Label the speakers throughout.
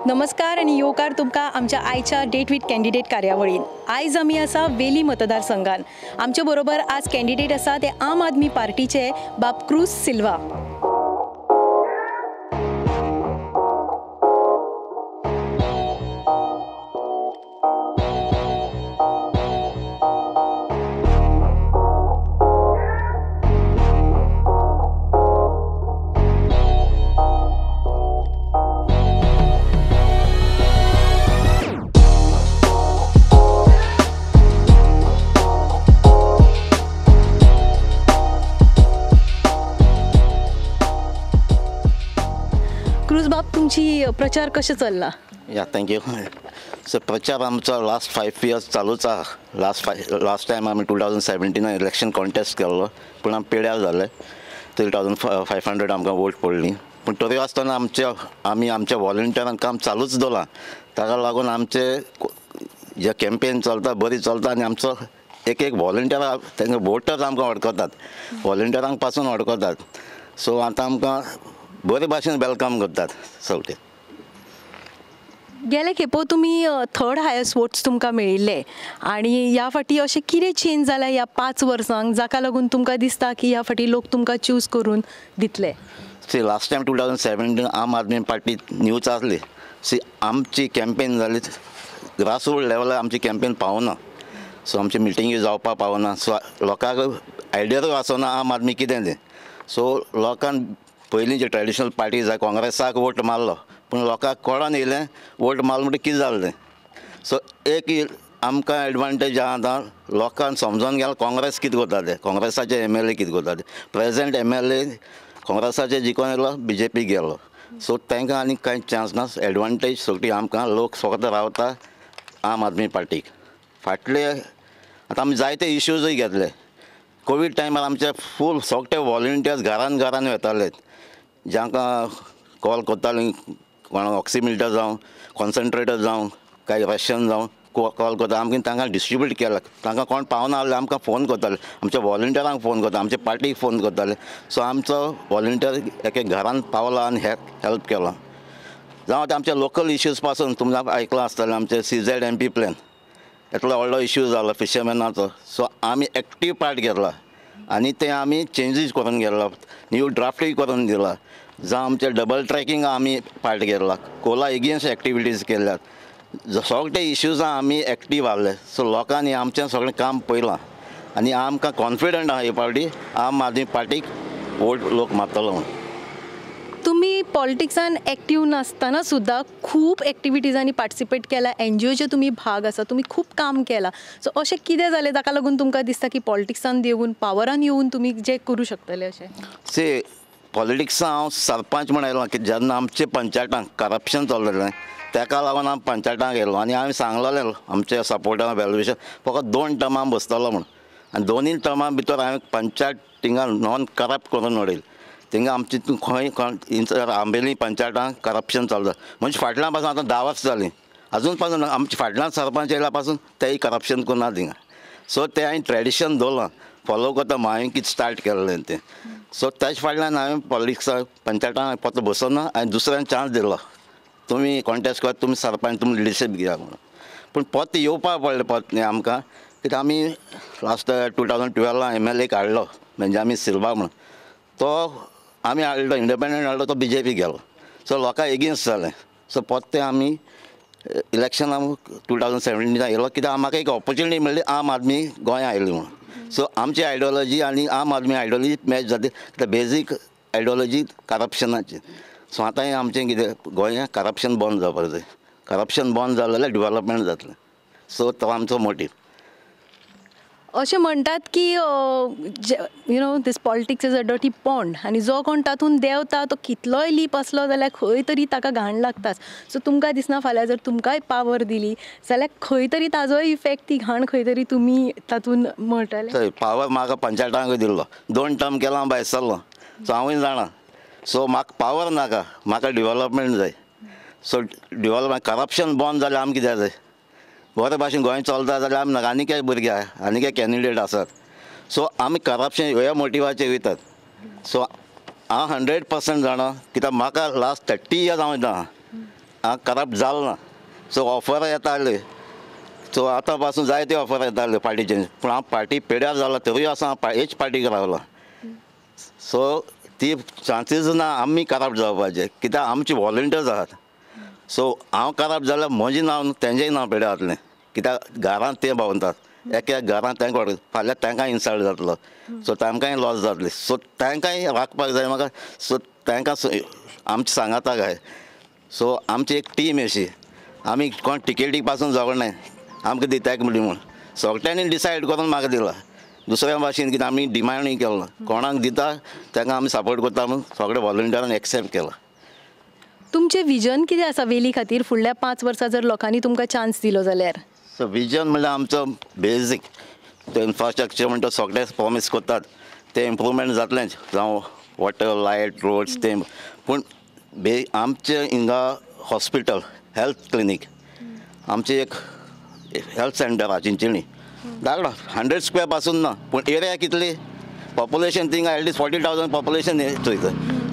Speaker 1: नमस्कार आणि येवकार तुमकां आमच्या आयच्या डेट विथ कॅन्डिडेट कार्यावळीन। आयज आमी आसा वेली मतदारसंघान। आमचे बरोबर आज कॅन्डिडेट आसा ते आम आदमी पार्टीचे बाब क्रूज सिल्वा। क्रूज बाब, तुमची प्रचार कशें चल्ला?
Speaker 2: या थँक्यू. सो प्रचार आमचो लास्ट 5 years चालूच आहा. लास्ट टायम आमी 2017 इलेक्शन कॉन्टेस्ट केल्लो, पूण आमी पेड्यार जाले. 3500 आमकां वोट पडली. पूण तरी आसतना आमी आमच्या वॉलंटियरांक काम चालूच दवरलां. ताका लागून आमचे जे कॅम्पेन चलता बरी चलता आनी आमचो एक वॉलंटियर तांकां वोटर्स आमकां वळखतात, वॉलंटियरांक पासून वळखतात. सो आतां आमकां बरे भाशेन वेलकम करतात सगळे.
Speaker 1: गेले खेपो तुमी थर्ड हायस्ट वोट्स तुमकां मेळिल्ले आनी ह्या फाटी अशें कितें चेंज जालें ह्या 5 वर्सांक जाका लागून तुमकां दिसता की ह्या फाटी लोक तुमकां चूज करून दितले?
Speaker 2: सी लास्ट टायम 2017 आम आदमी पार्टी न्यूज आसली. सी आमची कॅम्पेन जाली ग्रासरूट लेवलार आमची कॅम्पेन पावना. सो आमची मिटिंगी जावपाक पावना. सो लोकांक आयडियारूच आसना आम आदमी कितें तें. सो लोकांक पयलीं जे ट्रेडिशनल पार्टी जाय काँग्रेसाक वोट मारलो, पूण लोकांक कळोन येयलें वोट मारलो म्हणटा कितें जालें. सो एक आमकां एडवांटेज आहा आतां लोकांक समजोन गेलां काँग्रेस कितें करता ते, काँग्रेसाचे MLA कितें करता ते. प्रेझेंट MLA काँग्रेसाचे जिखून येयलो BJP गेलो. सो तांकां आनी कांय चान्स ना. एडवांटेज सगळी आमकां लोक फकत रावता आम आदमी पार्टीक. फाटले आतां आमी जायते इश्यूजूय घेतले. कोवीड टायमार आमचे फूल सगळे वॉलंटियर्स घरान घरान वताले, जांकां कॉल करतालीं कोणाक ऑक्सिमिटर जावं, कॉन्सन्ट्रेटर जावं, काय रशियन जावं कॉल करता. आमकां तांकां डिस्ट्रिब्यूट केला. तांकां कोण पावना जाल्यार आमकां फोन करताले, आमच्या वॉलंटियरांक फोन करता, आमच्या पार्टीक फोन करताले. सो आमचो वॉलंटियर एक घरान पावला आनी हेल्प केला. जावं ते आमच्या लोकल इश्यूज पासून तुमकां आयकलां आसतलें आमचे CZ MP प्लॅन येतलो व्हडलो इश्यू जालो फिशरमॅनाचो. सो आमी एक्टीव पार्ट घेतला आनी ते आमी चेंजीस करून गेला, न्यू ड्राफ्टूय करून दिला. जावं आमचे डबल ट्रॅकिंग आमी पार्ट घेतला, कोला एगेन्स्ट एक्टिविटीज केल्यात. सगळे इश्यूजां आमी एक्टीव आहले. सो लोकांनी आमचें सगळें काम पळयलां आनी आमकां कॉन्फिडंट आहा हे फावटी आम आदमी पार्टीक वोट लोक मारतलो म्हणून.
Speaker 1: तुम्ही पॉलिटिक्सान एक्टीव नासतना सुद्दां खूब एक्टिविटीजांनी पार्टिसिपेट केला, NGOचे तुम्ही भाग आसा, तुम्ही खूब काम केलां. सो अशें कितें जालें जाका लागून तुमकां दिसता की पॉलिटिक्सान येवन पावरान येवन तुमी जे करूं शकतले अशें?
Speaker 2: सी पॉलिटिक्सान हांव सरपंच म्हण आयलो की जेन्ना आमचे पंचायतांक करप्शन चल्लेलें ताका लागून हांव पंचायतांक येयलो आनी हांवें सांगलेलें आमच्या सपोर्टान वेल्युएशन फकत 2 टर्मां बसतलो म्हूण. आनी 2 टर्मां भितर हांवें पंचायत थिंगा नॉन करप्ट करून उडयलें. थिंगा आमची खंय आंबेली पंचायतांक करप्शन चलता म्हणजे फाटल्यान पासून आतां 10 वर्सां जालीं अजून पासून आमचे फाटल्यान सरपंच येयल्या पासून तेय करप्शन करना थिंगा. सो ते हांवें ट्रेडिशन दवरलां, फॉलो करता हांवें कितें स्टार्ट केल्लें तें. सो तेच फाटल्यान हांवें पॉलिटिक्साक पंचायतांक परत बसना आनी दुसऱ्यांक चान्स दिलो, तुमी कॉन्टेस्ट करात, तुमी सरपंच, तुमी लिडरशीप घेया म्हणून. पूण परत येवपाक पडलें परत न्ही आमकां, कित्याक आमी लास्ट 2012 MLA हाडलो बेंजामीन सिल्वा म्हणून. तो आमी हाडलो इंडिपेंडंट हाडलो, तो BJP गेलो. सो लोकांक एगेन्स्ट जालें. सो परत ते आमी इलेक्शनाक 2017 येयलो, कित्याक म्हाका एक ऑपॉर्च्युनिटी मेळ्ळी आम आदमी गोंयांत आयली म्हणून. सो आमची आयडियोलॉजी आनी आम आदमी आयडियोलॉजी मॅच जाली. कित्याक बेजीक आयडियोलॉजी करप्शनाची. सो आतां आमचें कितें गोंयांत करप्शन बंद जावपाक जाय. करप्शन बंद जालें जाल्यार डेवलपमेंट जातलें. सो तो आमचो मोटीव.
Speaker 1: अशें म्हणटात की this politics is a dirty pond आनी जो कोण तातूंत देंवता तो कितलोय लीप आसलो जाल्यार खंय तरी ताका घाण लागताच. सो तुमकां दिसना फाल्यां जर तुमकांय पावर दिली जाल्यार खंय तरी ताजोय इफेक्ट, ती घाण खंय तरी तुमी तातूंत मळटले?
Speaker 2: पावर म्हाका पंचायतांक दिल्लो, 2 टर्म केलो हांव भायर सरलो. सो हांवूय जाणा. सो म्हाका पावर नाका, म्हाका डेवलपमेंट जाय. सो डेवलपमेंट करप्शन बंद जाल्यार आमकां कितें जाय, बरे भाशेन गोंय चलता जाल्यार आमी नाका, आनी काय भुरगे आनी काय कॅन्डिडेट आसात. सो आमी करप्शन ह्या मोटिवाचेर वयतात. सो हांव 100% जाणा, कित्याक म्हाका लास्ट 30 years हांव वयता करप्ट जालो ना. सो ऑफर येताले, सो आतां पासून जायते ऑफर येताले पार्टीचे, पूण हांव पार्टी पेड्यार जाला तरी आसा हांव हेच पार्टीक रावला. सो ती चान्सीस ना आमी करप्ट जावपाचे, कित्याक आमचे वॉलंटियर्स आहात. सो हांव करप्ट जाल्यार म्हजें नांव तेंचेंय नांव पेड्यार जातलें, कित्याक घरांत ते भोंवतात, एका घरांत तेंका फाल्यां तेंकांय इन्सल्ट जातलो, सो तांकांय लॉस जातली. सो तांकांय राखपाक जाय म्हाका. सो तांकां आमचे सांगाता काय. सो आमची एक टीम अशी, आमी कोण टिकेटीक पासून झगडनाय, आमकां दिताय म्हणून सगळ्यांनी डिसायड करून म्हाका दिला. दुसऱ्या भाशेन कितें आमी डिमांडूय केलो ना, कोणाक दिता तांकां आमी सपोर्ट करता म्हणून सगळे वॉलंटियरान एक्सेप्ट केला.
Speaker 1: तुमचें विजन कितें आसा वेली खातीर फुडल्या 5 वर्सां जर लोकांनी तुमकां चान्स दिलो जाल्यार?
Speaker 2: सो विजन म्हणल्यार आमचो बेजीक ते इन्फ्रास्ट्रक्चर म्हणटा सगळे प्रॉमीस करतात ते इम्प्रूवमेंट जातलेंच, जावं वॉटर, लायट, रोड्स ते. पूण आमचे हिंगा हॉस्पिटल, हेल्थ क्लिनीक, आमचे एक हेल्थ सेंटर आहा चिंचणी, धाकटो 100 स्क्वेअर पासून ना, पूण एरिया कितली, पॉप्युलेशन थिंगा एटलीस्ट 40,000 पॉप्युलेशन थंय.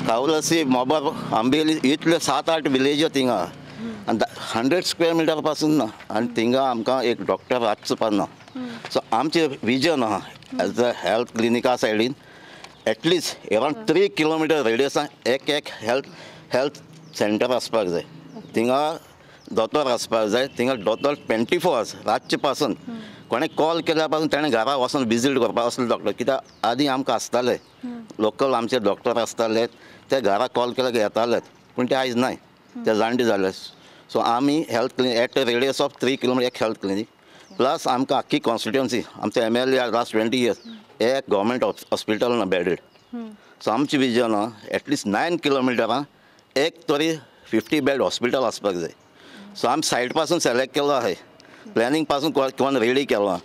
Speaker 2: कावलसी, मोबार, आंबेली इतले 7-8 विलेज थिंगा, आनी 100 स्क्वेअर मिटर पासून ना, आनी थिंगा आमकां एक डॉक्टर रावचो पडना. सो आमचे विजन आहा एज अ हेल्थ क्लिनिका सायडीन एटलीस्ट अरावंड 3 किलोमिटर रेडियसान एक हेल्थ सेंटर आसपाक जाय. थिंगा दोतोर आसपाक जाय, थिंगा दोतोर 24 hours रातचे पासून कोणें कॉल केल्या पासून ताणें घरा वचून विजीट करपाक असले डॉक्टर. कित्याक आदीं आमकां आसताले लोकल आमचे डॉक्टर आसताले, ते घरा कॉल केल्यार येतालेत, पूण ते आयज नाय, ते जाणटे जाले. सो आमी health clinic at a radius of 3 kilometre एक हेल्थ क्लिनीक, प्लस आमकां आख्खी कॉन्स्टिट्युएन्सी आमचे MLA लास्ट 20 years एक गव्हर्मेंट हॉस्पिटल ना बेडेड. सो आमचें विजन एटलीस्ट 9 किलोमिटरां एक तरी 50 बेड हॉस्पिटल आसपाक जाय. सो आमी सायट पासून सिलेक्ट केलो आहाय, प्लॅनिंग पासून कोण रेडी केलो.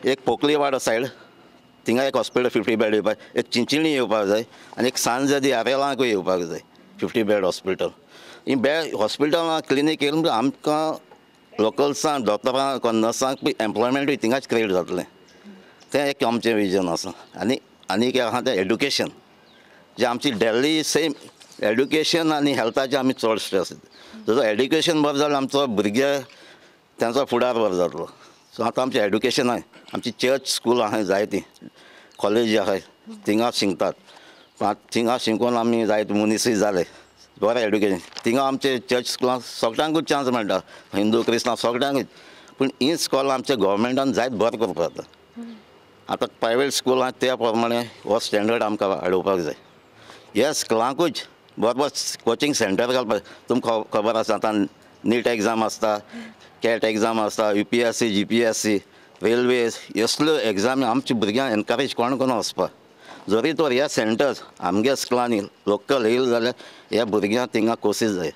Speaker 2: एक पोकलीवाडा सायड थिंगा एक हॉस्पिटल 50 बेड येवपाक, एक चिंचिणी येवपाक जाय, आनी एक सांजदी आरेलांकूय येवपाक जाय 50 बेड हॉस्पिटल. ही बेड हॉस्पिटल क्लिनीक येवन आमकां लोकल्सांक, दोतोरांक, नर्सांक बी एम्प्लॉयमेंटूय थिंगाच क्रिएट जातलें. तें एक आमचें विजन आसा. आनी एक आहा तें एड्युकेशन, जें आमची दिल्ली सेम एड्युकेशन आनी हेल्थाचें आमी चड स्ट्रेस दिता. जर एड्युकेशन बरें जाल्यार आमचो भुरगे तेंचो फुडार बरो जातलो. सो आतां आमचें एड्युकेशन आहाय, आमची चर्च स्कूल आहाय जायतीं, कॉलेजी आहाय, थिंगा शिंकतात. थिंगा शिंकून आमी जायते मनीसय जाले, बरें एड्युकेशन. थिंगा आमचे चर्च स्कुलांक सगळ्यांकूच चान्स मेळटा, हिंदू क्रिस्तांव सगळ्यांकूच. पूण हीं स्कॉलां आमच्या गव्हर्मेंटान जायत बरें करपाक जाता. आतां प्रायवेट स्कूल आहा त्या प्रमाणे हो स्टँडर्ड आमकां वाडोवपाक जाय. ह्या स्कुलांकूच बरोबर कोचिंग सेंटर घालपाक. तुमकां खबर आसा आतां नीट एग्जाम आसता, कॅट एग्जाम आसता, UPSC, GPSC, रेल्वेज, असल्यो एग्जामी आमच्या भुरग्यांक एनकरेज कोण करून वचपाक. जरी तर ह्या सेंटर्स आमगे स्कुलांनी लोकल येयले जाल्यार ह्या भुरग्यांक थिंगा कोर्सीस जाय.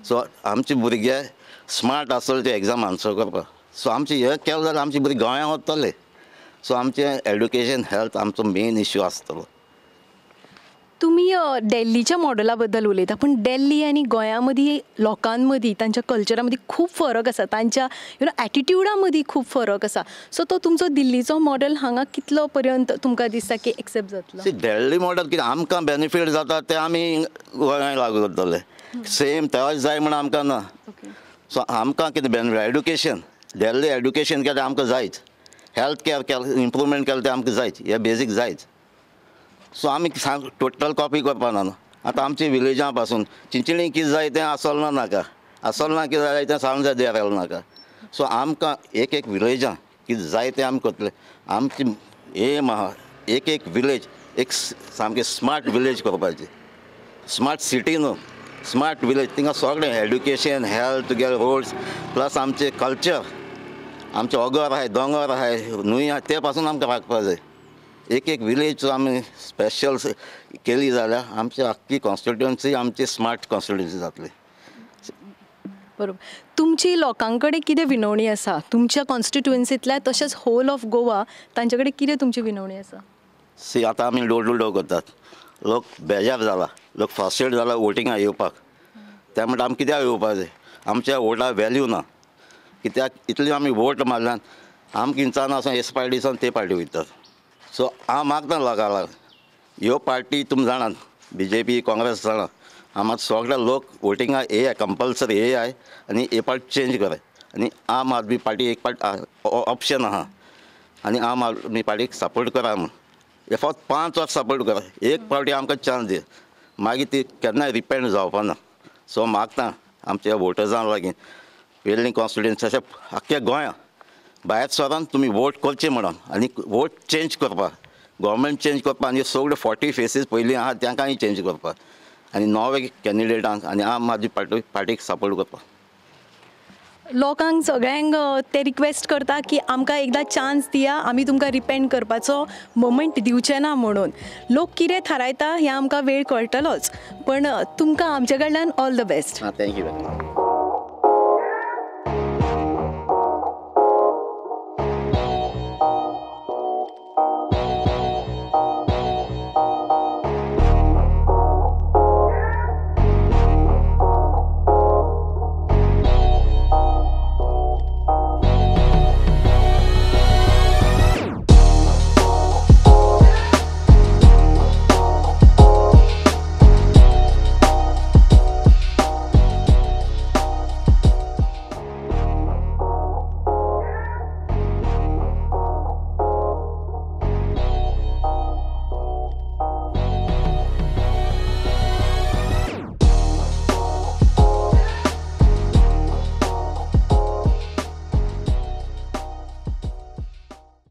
Speaker 2: सो आमचे भुरगे स्मार्ट आसले ते एग्जाम आन्सर करपाक. सो आमचे हें केलें जाल्यार आमचे भुरगे गोंयांत वतले. सो आमचें एड्युकेशन हेल्थ आमचो मेन इश्यू आसतलो.
Speaker 1: तुम्ही दिल्लीच्या मॉडेला बद्दल उलयता, पण दिल्ली आनी गोंया मदीं लोकां मदीं तांच्या कल्चरा मदीं खूब फरक आसा, तांच्या एटिट्यूडा मदीं खूब फरक आसा. सो तो तुमचो दिल्लीचो मॉडेल हांगा कितलो पर्यंत तुमकां दिसता की एक्सेप्ट जातलो?
Speaker 2: दिल्ली मॉडेल कितें आमकां बेनिफीट जाता तें आमी गोंयांत लागू करतले. सेम तेच जाय म्हणून आमकां ना. सो आमकां कितें बेनिफीट एड्युकेशन, दिल्ली एड्युकेशन केलें आमकां जायच, हेल्थ कॅर केलें इम्प्रूवमेंट केलें तें आमकां जायच, हें बेजीक जायच. सो आमी टोटल कॉपी करपाना न्हू. आतां आमच्या विलेजा पासून चिंचणी कितें जाय तें आसोलना नाका, आसोलना कितें जाय तें सांजा देरायला नाका. सो आमकां एक विलेजां कितें जाय तें आमी करतले. आमची एम आहा एक विलेज एक सामकें स्मार्ट विलेज करपाचें. स्मार्ट सिटी न्हू, स्मार्ट विलेज. थिंगा सगळें एड्युकेशन, हेल्थ तुगे रोड्स, प्लस आमचें कल्चर, आमचे ऑगर आहाय, दोंगर आहाय, न्हंय आहाय, ते पासून आमकां राखपाक जाय. एक विलेज आमी स्पेशल केली जाल्यार आमची आख्खी कॉन्स्टिट्युएन्सी आमची स्मार्ट कॉन्स्टिट्युएन्सी जातली.
Speaker 1: बरोबर. तुमची लोकां कडेन कितें विनवणी आसा तुमच्या कॉन्स्टिट्युएन्सींतल्या, तशेंच होल ऑफ गोवा तांचे कडेन कितें तुमची विनवणी आसा?
Speaker 2: सी आतां आमी डोर टू डोर करतात, लोक बेजार जाला, लोक फ्रस्ट्रेट जाला वोटिंगाक येवपाक. त्या म्हणटा आमी कित्याक येवपाक जाय, आमच्या वोटाक व्हॅल्यू ना. कित्याक इतली आमी वोट मारल्यान आमकां इंचान आसून हे पार्टीसान ते पार्टी वयतात. सो हांव मागता लोकांक ह्यो पार्टी तुमी जाणात, BJP, काँग्रेस जाणा, आम सगळे लोक वोटिंगा ये कंपल्सरी ये आहे आणि हे पार्ट चेंज कराय आणि आम आदमी पार्टी एक पार्ट ऑप्शन आहा आणि आम आदमी पार्टीक सपोर्ट करा म्हूण हे फक्त 5 वर्स सपोर्ट करा एक पार्टी आमकां चान्स दी मागीर ती केन्नाय रिपेंड जावपा ना सो मागता आमच्या वोटर्सां लागीं वेल्लीं कॉन्स्टिट्युएन्सी अशें आख्ख्या गोंया भायर सरान तुमी वोट करचें म्हणून आनी वोट चेंज करपा गव्हर्मेंट चेंज करपा आनी सगळे 40 फेसीस पयलीं आहा तांकांय चेंज करपा आनी नवे कॅन्डिडेटांक आनी आम आदमी पार्टीक सपोर्ट करपा
Speaker 1: लोकांक सगळ्यांक ते रिक्वेस्ट करता की आमकां एकदां चान्स दिया आमी तुमकां रिपेंड करपाचो मोमेंट दिवचे ना म्हणून लोक कितें थारायता हें आमकां वेळ कळटलोच पण तुमकां आमचे कडल्यान ऑल द बेस्ट
Speaker 2: थँक्यू